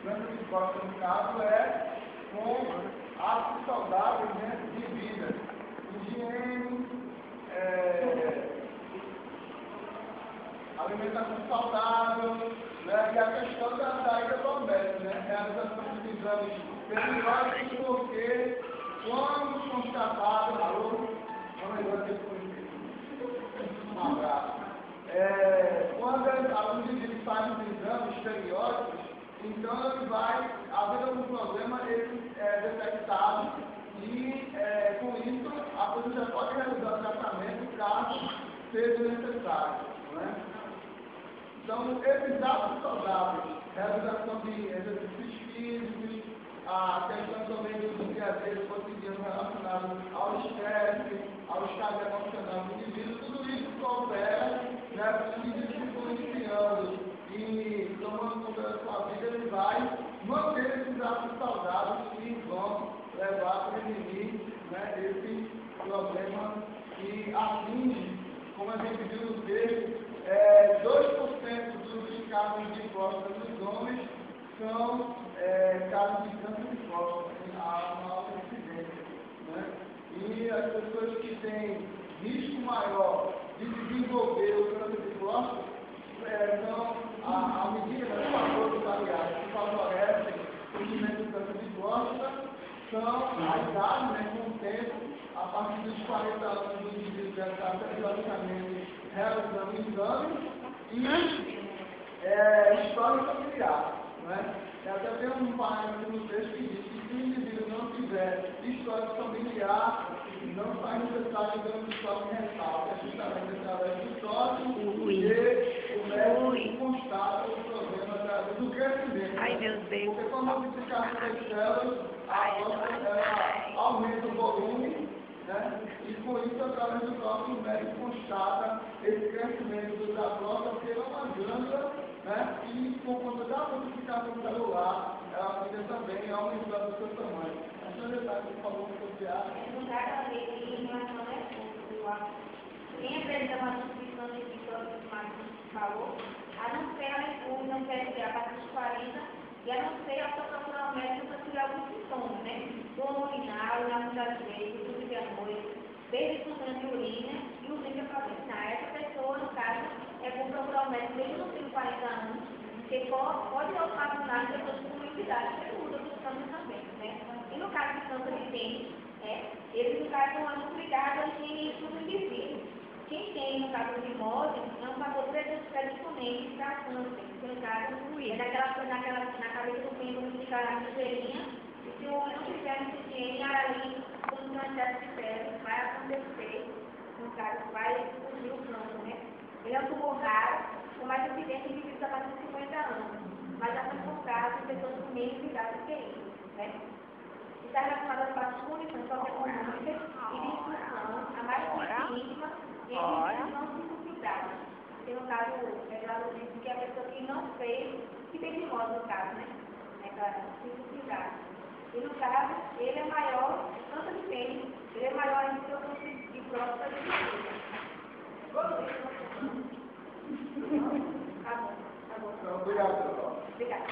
Câncer de próstata, no caso, é com hábitos saudáveis, né, de vida. Higiene, alimentação saudável, né, e a questão da ida ao médico, né, realização de exames periódicos, porque quando constatado, quando a indivíduo faz os exames periódicos, então ele vai, havendo algum problema, ele é detectado e com isso a pessoa já pode realizar o tratamento caso seja necessário. Né? Então, esses hábitos saudáveis, realização de exercícios físicos, a questão também do dia a dia cotidiano relacionado ao estresse, ao estado emocional do indivíduo, tudo isso coopera, né, para o indivíduo iniciando e tomando conta da sua vida, ele vai manter esses hábitos saudáveis que vão levar a prevenir, né, esse problema que atinge, como a gente viu no texto, 2% dos casos de próstata dos homens são casos de câncer de próstata, há uma alta incidência. Né? E as pessoas que têm risco maior de desenvolver o câncer de próstata são, à medida dos fatores variáveis que favorecem o surgimento do câncer de próstata, são a idade, né, com o tempo, a partir dos 40 anos do indivíduo já está periodicamente realizando exames e história familiar. Né? Até tem um parágrafo no texto que diz que se o indivíduo não tiver história familiar, não faz necessário o exame de toque rental, é justamente através do toque que o médico constata o problema do crescimento. Ai, meu Deus. Porque quando a multiplicação das células, a próstata aumenta o volume, né? E com isso, através do toque, o médico constata esse crescimento da próstata, porque ela é uma glândula, né? E com conta da multiplicação celular, ela fica também aumentando o seu tamanho. A senhora detalhe que falou sobre a... Quem apresenta uma substituição de sintomas que o Marcos falou, a não ser a refúgio, não quer dizer a partir dos 40, e a não ser a sua procurar o médico para tirar alguns sintomas, né? Dor urinário, na das vezes, tudo de à noite, desde de urina e urina para orinar. Essa pessoa, no caso, é bom procurar o médico mesmo não tendo 40 anos, porque pode ocasionar pessoas com imunidade, que muda dos câncer também, né? E no caso de câncer de pênis, eles, no caso, são muito ligados a higiene do indivíduo. Quem tem, no caso de imóvel, é um fator predisponente para câncer. Porque, no caso, naquela cabeça do pênis, fica a sujeirinha, e se o homem não tiver esse higiene, ali, quando o excesso de pele, vai acontecer, no caso, vai fugir o câncer, né? Ele é um tumor raro, com mais evidência em indivíduos a partir de 50 anos, mas já foi encontrado em pessoas com menos idade que ele, né? Está relacionado às partes únicas, só que econômicas e de instrução, a mais íntima e a não circuncidada. Tem um caso, que é a pessoa que não fez, que tem de modo no caso, né? Para circuncidar. E no caso, ele é maior, tanto de pênis, ele é maior ainda que o câncer de próstata de pênis. Tá bom. Obrigado, doutor. Obrigada.